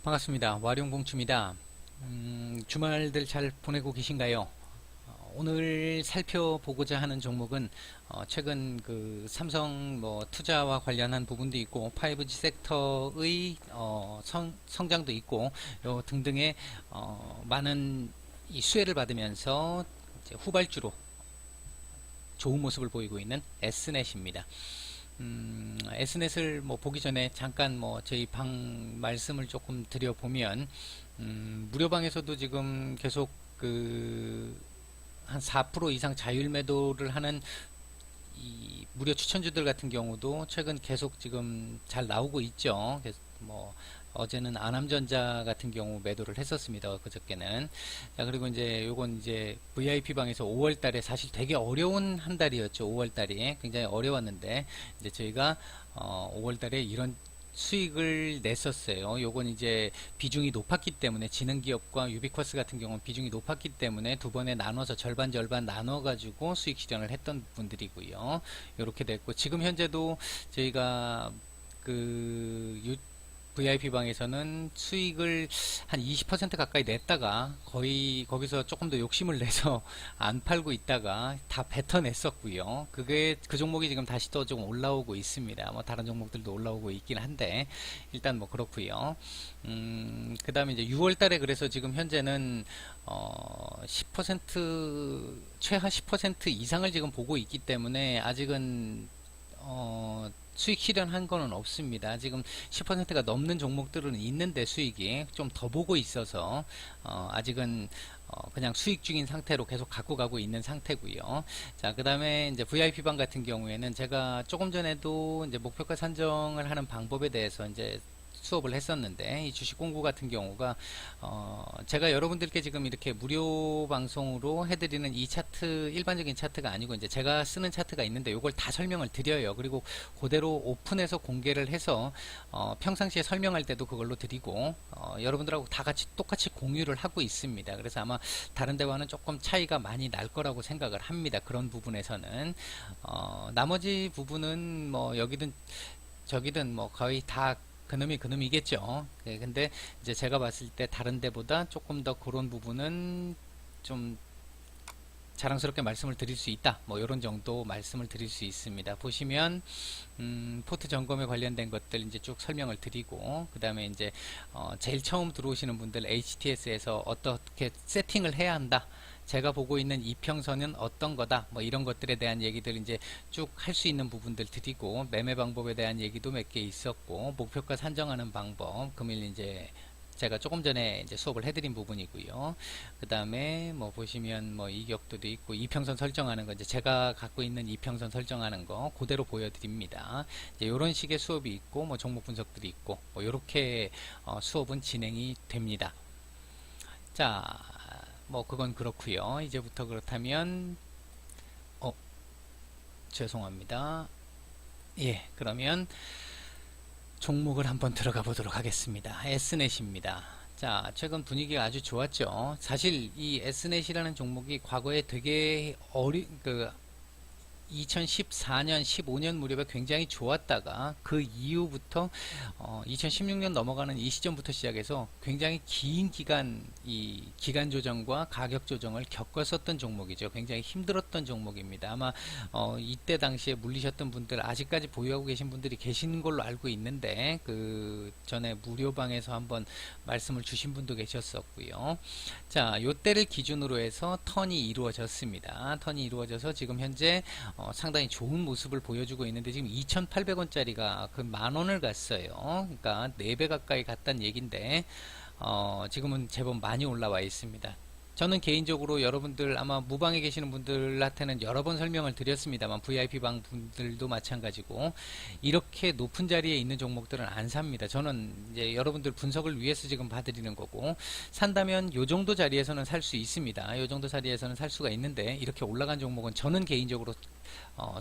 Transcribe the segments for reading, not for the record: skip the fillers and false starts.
반갑습니다. 와룡봉추입니다. 주말들 잘 보내고 계신가요? 오늘 살펴보고자 하는 종목은 최근 그 삼성 뭐 투자와 관련한 부분도 있고 5G 섹터의 성장도 있고 요 등등의 많은 이 수혜를 받으면서 이제 후발주로 좋은 모습을 보이고 있는 S넷입니다. S넷을 뭐 보기 전에 잠깐 뭐 저희 방 말씀을 조금 드려보면, 무료방에서도 지금 계속 그 한 4% 이상 자율 매도를 하는 이 무료 추천주들 같은 경우도 최근 계속 지금 잘 나오고 있죠. 그래서 뭐 어제는 아남전자 같은 경우 매도를 했었습니다. 그저께는. 자, 그리고 이제 요건 이제 VIP 방에서 5월 달에 사실 되게 어려운 한 달이었죠. 5월 달이 굉장히 어려웠는데 이제 저희가 5월 달에 이런 수익을 냈었어요. 요건 이제 비중이 높았기 때문에 지능기업과 유비쿼스 같은 경우는 비중이 높았기 때문에 두 번에 나눠서 절반 절반 나눠 가지고 수익 실현을 했던 분들이고요. 요렇게 됐고 지금 현재도 저희가 그 VIP 방에서는 수익을 한 20% 가까이 냈다가 거의 거기서 조금 더 욕심을 내서 안 팔고 있다가 다 뱉어냈었고요. 그게 그 종목이 지금 다시 또 좀 올라오고 있습니다. 뭐 다른 종목들도 올라오고 있긴 한데 일단 뭐 그렇고요. 그 다음에 이제 6월 달에 그래서 지금 현재는 10% 최하 10% 이상을 지금 보고 있기 때문에 아직은 수익 실현한 거는 없습니다. 지금 10%가 넘는 종목들은 있는데 수익이 좀 더 보고 있어서 아직은 그냥 수익 중인 상태로 계속 갖고 가고 있는 상태고요. 자, 그 다음에 이제 VIP방 같은 경우에는 제가 조금 전에도 이제 목표가 산정을 하는 방법에 대해서 이제 수업을 했었는데 이 주식 공부 같은 경우가 제가 여러분들께 지금 이렇게 무료 방송으로 해드리는 이 차트 일반적인 차트가 아니고 이제 제가 쓰는 차트가 있는데 이걸 다 설명을 드려요. 그리고 그대로 오픈해서 공개를 해서 평상시에 설명할 때도 그걸로 드리고 여러분들하고 다 같이 똑같이 공유를 하고 있습니다. 그래서 아마 다른 데와는 조금 차이가 많이 날 거라고 생각을 합니다. 그런 부분에서는 나머지 부분은 뭐 여기든 저기든 뭐 거의 다 그놈이 그놈이겠죠. 예, 근데 이제 제가 봤을 때 다른 데보다 조금 더 그런 부분은 좀 자랑스럽게 말씀을 드릴 수 있다. 뭐 이런 정도 말씀을 드릴 수 있습니다. 보시면 포트 점검에 관련된 것들 이제 쭉 설명을 드리고 그 다음에 이제 제일 처음 들어오시는 분들 HTS에서 어떻게 세팅을 해야 한다. 제가 보고 있는 이평선은 어떤 거다. 뭐 이런 것들에 대한 얘기들 이제 쭉 할 수 있는 부분들 드리고 매매 방법에 대한 얘기도 몇 개 있었고 목표가 산정하는 방법 금일 이제 제가 조금 전에 이제 수업을 해드린 부분이고요. 그 다음에 뭐 보시면 뭐 이격도도 있고 이평선 설정하는 거 이제 제가 갖고 있는 이평선 설정하는 거 그대로 보여드립니다. 이제 이런 식의 수업이 있고 뭐 종목 분석들이 있고 뭐 이렇게 수업은 진행이 됩니다. 자, 뭐 그건 그렇고요. 이제부터 그렇다면 어 죄송합니다. 예, 그러면 종목을 한번 들어가 보도록 하겠습니다. S넷입니다. 자, 최근 분위기가 아주 좋았죠. 사실 이 S넷이라는 종목이 과거에 되게 2014년, 15년 무렵에 굉장히 좋았다가 그 이후부터 2016년 넘어가는 이 시점부터 시작해서 굉장히 긴 기간 이 기간 조정과 가격 조정을 겪었었던 종목이죠. 굉장히 힘들었던 종목입니다. 아마 이때 당시에 물리셨던 분들 아직까지 보유하고 계신 분들이 계신 걸로 알고 있는데 그 전에 무료방에서 한번 말씀을 주신 분도 계셨었고요. 자, 요때를 기준으로 해서 턴이 이루어졌습니다. 턴이 이루어져서 지금 현재 상당히 좋은 모습을 보여주고 있는데 지금 2,800원짜리가 그 만원을 갔어요. 그러니까 4배 가까이 갔다는 얘긴데 지금은 제법 많이 올라와 있습니다. 저는 개인적으로 여러분들 아마 무방에 계시는 분들한테는 여러 번 설명을 드렸습니다만 VIP방 분들도 마찬가지고 이렇게 높은 자리에 있는 종목들은 안 삽니다. 저는 이제 여러분들 분석을 위해서 지금 봐드리는 거고 산다면 요 정도 자리에서는 살 수 있습니다. 요 정도 자리에서는 살 수가 있는데 이렇게 올라간 종목은 저는 개인적으로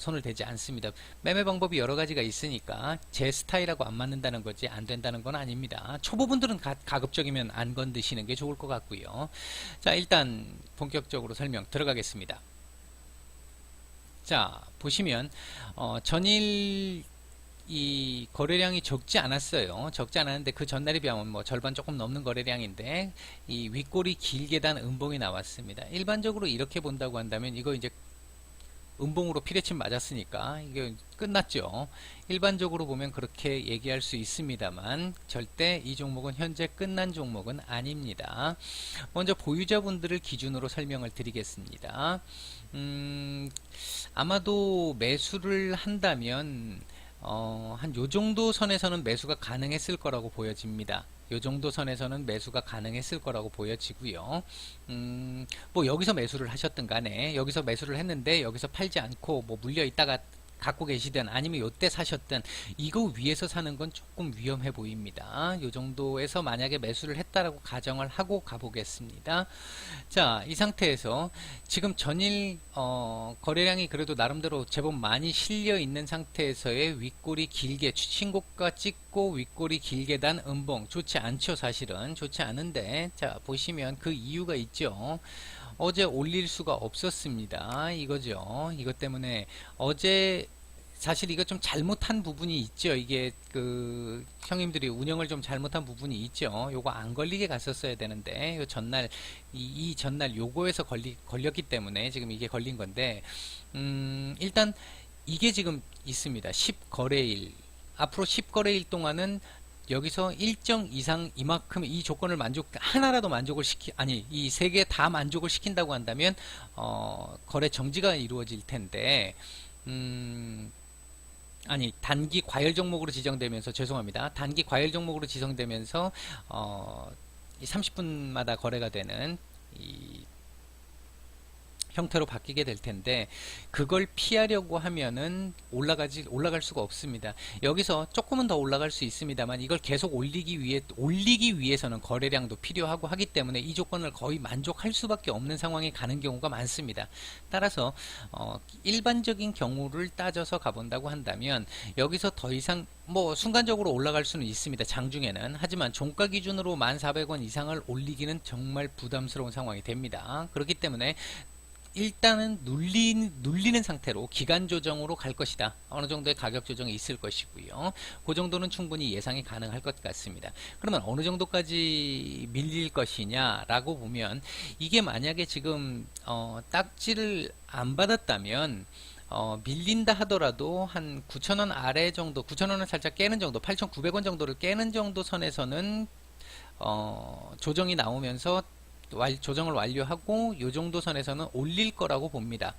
손을 대지 않습니다. 매매 방법이 여러 가지가 있으니까 제 스타일하고 안 맞는다는 거지 안 된다는 건 아닙니다. 초보분들은 가급적이면 안 건드시는 게 좋을 것 같고요. 자, 일단 본격적으로 설명 들어가겠습니다. 자, 보시면 전일 이 거래량이 적지 않았어요. 적지 않았는데 그 전날에 비하면 뭐 절반 조금 넘는 거래량인데 이 윗골이 길게 단 음봉이 나왔습니다. 일반적으로 이렇게 본다고 한다면 이거 이제 음봉으로 피레침 맞았으니까 이게 끝났죠. 일반적으로 보면 그렇게 얘기할 수 있습니다만 절대 이 종목은 현재 끝난 종목은 아닙니다. 먼저 보유자분들을 기준으로 설명을 드리겠습니다. 아마도 매수를 한다면 한 요 정도 선에서는 매수가 가능했을 거라고 보여집니다. 요 정도 선에서는 매수가 가능했을 거라고 보여지고요. 뭐 여기서 매수를 하셨든 간에 여기서 매수를 했는데 여기서 팔지 않고 뭐 물려 있다가 갖고 계시든 아니면 요때 사셨든 이거 위에서 사는 건 조금 위험해 보입니다. 요 정도에서 만약에 매수를 했다라고 가정을 하고 가보겠습니다. 자, 이 상태에서 지금 전일 거래량이 그래도 나름대로 제법 많이 실려 있는 상태에서의 윗골이 길게 신고가 찍고 윗골이 길게 단 음봉 좋지 않죠. 사실은 좋지 않은데 자 보시면 그 이유가 있죠. 어제 올릴 수가 없었습니다. 이거죠. 이것 때문에 어제 사실 이거 좀 잘못한 부분이 있죠. 이게 그 형님들이 운영을 좀 잘못한 부분이 있죠. 요거 안 걸리게 갔었어야 되는데 요 전날 이 전날 요거에서 걸렸기 때문에 지금 이게 걸린 건데 일단 이게 지금 있습니다. 10거래일 앞으로 10거래일 동안은 여기서 일정 이상 이만큼 이 조건을 하나라도 만족을 아니 이 세 개 다 만족을 시킨다고 한다면 거래 정지가 이루어질 텐데 아니 단기 과열 종목으로 지정되면서 죄송합니다. 단기 과열 종목으로 지정되면서 이 30분마다 거래가 되는 이 형태로 바뀌게 될 텐데 그걸 피하려고 하면은 올라갈 수가 없습니다. 여기서 조금은 더 올라갈 수 있습니다만 이걸 계속 올리기 위해서는 거래량도 필요하고 하기 때문에 이 조건을 거의 만족할 수밖에 없는 상황에 가는 경우가 많습니다. 따라서 일반적인 경우를 따져서 가본다고 한다면 여기서 더 이상 뭐 순간적으로 올라갈 수는 있습니다. 장중에는. 하지만 종가 기준으로 1,400원 이상을 올리기는 정말 부담스러운 상황이 됩니다. 그렇기 때문에 일단은 눌리는 상태로 기간 조정으로 갈 것이다. 어느 정도의 가격 조정이 있을 것이고요. 그 정도는 충분히 예상이 가능할 것 같습니다. 그러면 어느 정도까지 밀릴 것이냐라고 보면 이게 만약에 지금 딱지를 안 받았다면 밀린다 하더라도 한 9,000원 아래 정도, 9,000원을 살짝 깨는 정도, 8,900원 정도를 깨는 정도 선에서는 조정이 나오면서 조정을 완료하고 요 정도 선에서는 올릴 거라고 봅니다.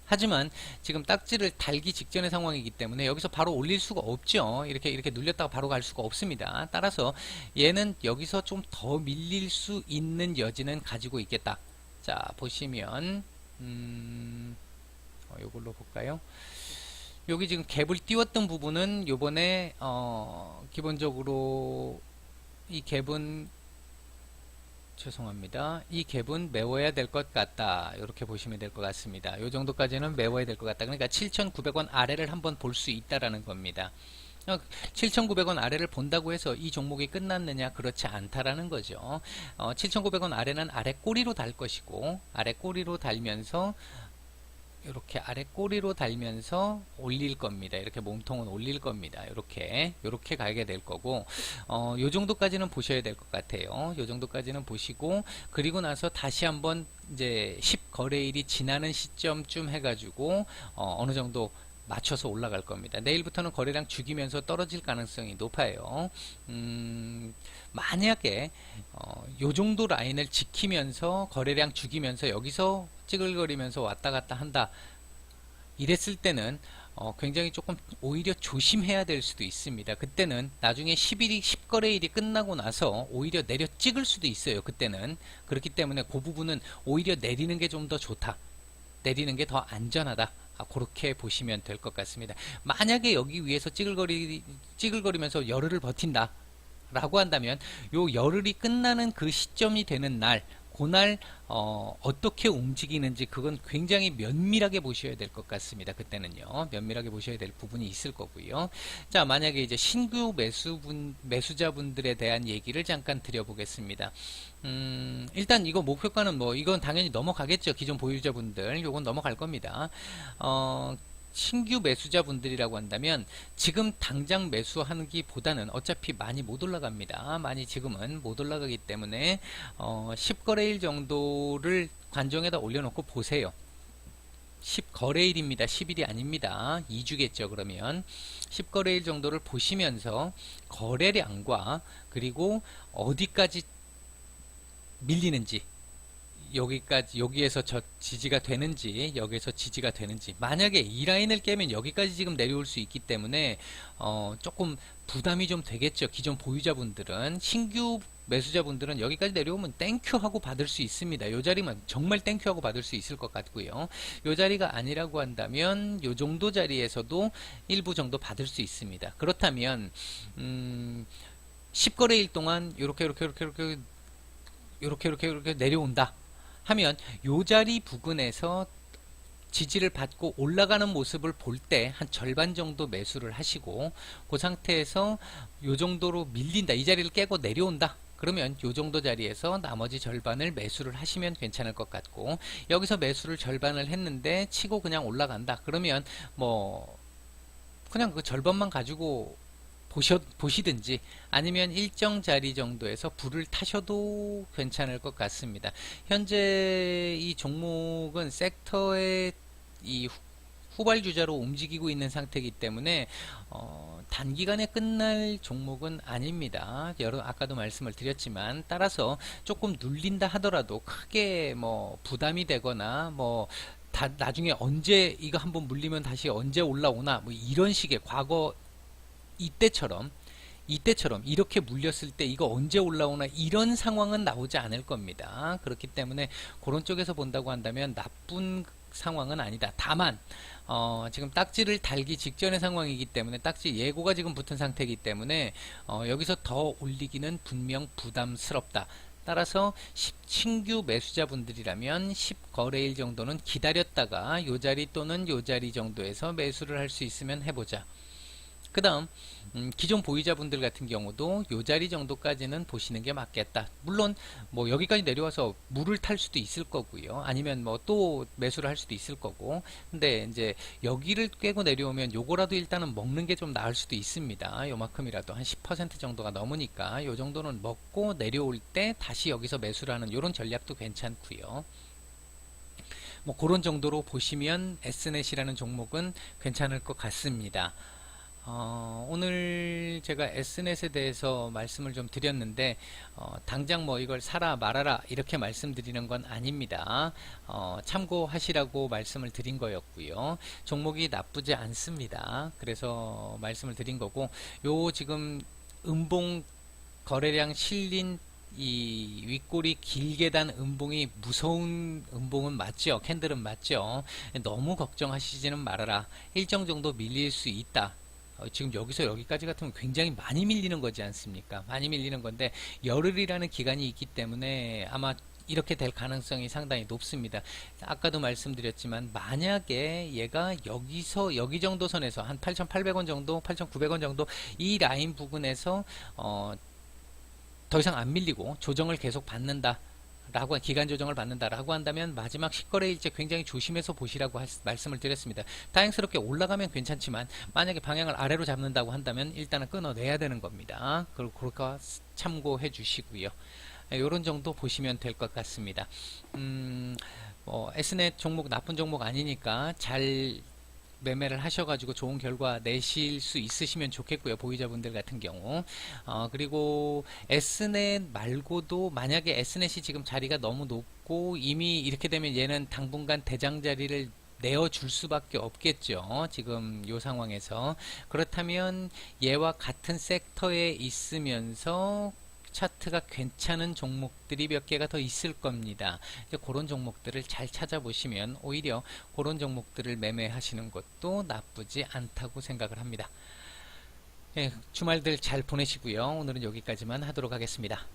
하지만 지금 딱지를 달기 직전의 상황이기 때문에 여기서 바로 올릴 수가 없죠. 이렇게 눌렸다가 바로 갈 수가 없습니다. 따라서 얘는 여기서 좀 더 밀릴 수 있는 여지는 가지고 있겠다. 자 보시면 요걸로 볼까요? 여기 지금 갭을 띄웠던 부분은 요번에 기본적으로 이 갭은 죄송합니다. 이 갭은 메워야 될 것 같다. 이렇게 보시면 될 것 같습니다. 이 정도까지는 메워야 될 것 같다. 그러니까 7,900원 아래를 한번 볼 수 있다라는 겁니다. 7,900원 아래를 본다고 해서 이 종목이 끝났느냐? 그렇지 않다라는 거죠. 7,900원 아래는 아래 꼬리로 달 것이고 아래 꼬리로 달면서 이렇게 아래 꼬리로 달면서 올릴 겁니다. 이렇게 몸통은 올릴 겁니다. 이렇게 가게 될 거고 요 정도까지는 보셔야 될 것 같아요. 요 정도까지는 보시고 그리고 나서 다시 한번 이제 10거래일이 지나는 시점쯤 해가지고 어느 정도 맞춰서 올라갈 겁니다. 내일부터는 거래량 죽이면서 떨어질 가능성이 높아요. 만약에 요 정도 라인을 지키면서 거래량 죽이면서 여기서 찌글거리면서 왔다 갔다 한다 이랬을 때는 굉장히 조금 오히려 조심해야 될 수도 있습니다. 그때는 나중에 10거래일이 끝나고 나서 오히려 내려 찍을 수도 있어요. 그때는 그렇기 때문에 그 부분은 오히려 내리는 게 좀 더 좋다. 내리는 게 더 안전하다. 그렇게 보시면 될 것 같습니다. 만약에 여기 위에서 찌글거리면서 열흘을 버틴다 라고 한다면 요 열흘이 끝나는 그 시점이 되는 날 그날 어떻게 움직이는지 그건 굉장히 면밀하게 보셔야 될 것 같습니다. 그때는요 면밀하게 보셔야 될 부분이 있을 거고요. 자 만약에 이제 신규 매수자분들에 대한 얘기를 잠깐 드려보겠습니다. 일단 이거 목표가는 뭐 이건 당연히 넘어가겠죠. 기존 보유자분들 요건 넘어갈 겁니다. 신규 매수자분들이라고 한다면 지금 당장 매수하기보다는 어차피 많이 못 올라갑니다. 많이 지금은 못 올라가기 때문에 10거래일 정도를 관종에다 올려놓고 보세요. 10거래일입니다. 10일이 아닙니다. 2주겠죠. 그러면 10거래일 정도를 보시면서 거래량과 그리고 어디까지 밀리는지, 여기에서 지지가 되는지, 여기에서 지지가 되는지, 만약에 이 라인을 깨면 여기까지 지금 내려올 수 있기 때문에 조금 부담이 좀 되겠죠. 기존 보유자분들은. 신규 매수자분들은 여기까지 내려오면 땡큐 하고 받을 수 있습니다. 이 자리만 정말 땡큐 하고 받을 수 있을 것 같고요. 이 자리가 아니라고 한다면 이 정도 자리에서도 일부 정도 받을 수 있습니다. 그렇다면 10거래일 동안 이렇게 내려온다 하면 요 자리 부근에서 지지를 받고 올라가는 모습을 볼 때 한 절반 정도 매수를 하시고, 그 상태에서 요 정도로 밀린다, 이 자리를 깨고 내려온다 그러면 요 정도 자리에서 나머지 절반을 매수를 하시면 괜찮을 것 같고, 여기서 매수를 절반을 했는데 치고 그냥 올라간다 그러면 뭐 그냥 그 절반만 가지고 보시든지 아니면 일정 자리 정도에서 불을 타셔도 괜찮을 것 같습니다. 현재 이 종목은 섹터의 이 후발주자로 움직이고 있는 상태이기 때문에 단기간에 끝날 종목은 아닙니다. 아까도 말씀을 드렸지만, 따라서 조금 눌린다 하더라도 크게 뭐 부담이 되거나 뭐 나중에 언제 이거 한번 물리면 다시 언제 올라오나 뭐 이런 식의 과거 이때처럼 이렇게 물렸을 때 이거 언제 올라오나 이런 상황은 나오지 않을 겁니다. 그렇기 때문에 그런 쪽에서 본다고 한다면 나쁜 상황은 아니다. 다만 지금 딱지를 달기 직전의 상황이기 때문에, 딱지 예고가 지금 붙은 상태이기 때문에 여기서 더 올리기는 분명 부담스럽다. 따라서 신규 매수자분들이라면 10거래일 정도는 기다렸다가 요 자리 또는 요 자리 정도에서 매수를 할 수 있으면 해보자. 그 다음 기존 보유자분들 같은 경우도 요 자리 정도까지는 보시는 게 맞겠다. 물론 뭐 여기까지 내려와서 물을 탈 수도 있을 거고요. 아니면 뭐 또 매수를 할 수도 있을 거고. 근데 이제 여기를 깨고 내려오면 요거라도 일단은 먹는 게 좀 나을 수도 있습니다. 요만큼이라도 한 10% 정도가 넘으니까 요 정도는 먹고 내려올 때 다시 여기서 매수를 하는 요런 전략도 괜찮고요. 뭐 그런 정도로 보시면 S넷이라는 종목은 괜찮을 것 같습니다. 오늘 제가 S넷에 대해서 말씀을 좀 드렸는데, 당장 뭐 이걸 사라 말아라 이렇게 말씀드리는 건 아닙니다. 참고하시라고 말씀을 드린 거였고요. 종목이 나쁘지 않습니다. 그래서 말씀을 드린 거고, 요 지금 음봉 거래량 실린 이 윗꼬리 길게 단 음봉이 무서운 음봉은 맞죠. 캔들은 맞죠. 너무 걱정하시지는 말아라. 일정 정도 밀릴 수 있다. 지금 여기서 여기까지 같으면 굉장히 많이 밀리는 거지 않습니까? 많이 밀리는 건데 열흘이라는 기간이 있기 때문에 아마 이렇게 될 가능성이 상당히 높습니다. 아까도 말씀드렸지만, 만약에 얘가 여기서 여기 정도 선에서 한 8,800원 정도, 8,900원 정도 이 라인 부근에서 더 이상 안 밀리고 조정을 계속 받는다 라고, 기간 조정을 받는다라고 한다면 마지막 10거래일째 굉장히 조심해서 보시라고 말씀을 드렸습니다. 다행스럽게 올라가면 괜찮지만 만약에 방향을 아래로 잡는다고 한다면 일단은 끊어내야 되는 겁니다. 그리고 그렇게 참고해 주시고요. 이런 정도 보시면 될 것 같습니다. S넷 종목 나쁜 종목 아니니까 잘 매매를 하셔가지고 좋은 결과 내실 수 있으시면 좋겠고요. 보유자분들 같은 경우. 그리고 S넷 말고도 만약에 S넷이 지금 자리가 너무 높고 이미 이렇게 되면 얘는 당분간 대장 자리를 내어줄 수밖에 없겠죠. 지금 이 상황에서. 그렇다면 얘와 같은 섹터에 있으면서 차트가 괜찮은 종목들이 몇 개가 더 있을 겁니다. 이제 그런 종목들을 잘 찾아보시면 오히려 그런 종목들을 매매하시는 것도 나쁘지 않다고 생각을 합니다. 예, 주말들 잘 보내시고요. 오늘은 여기까지만 하도록 하겠습니다.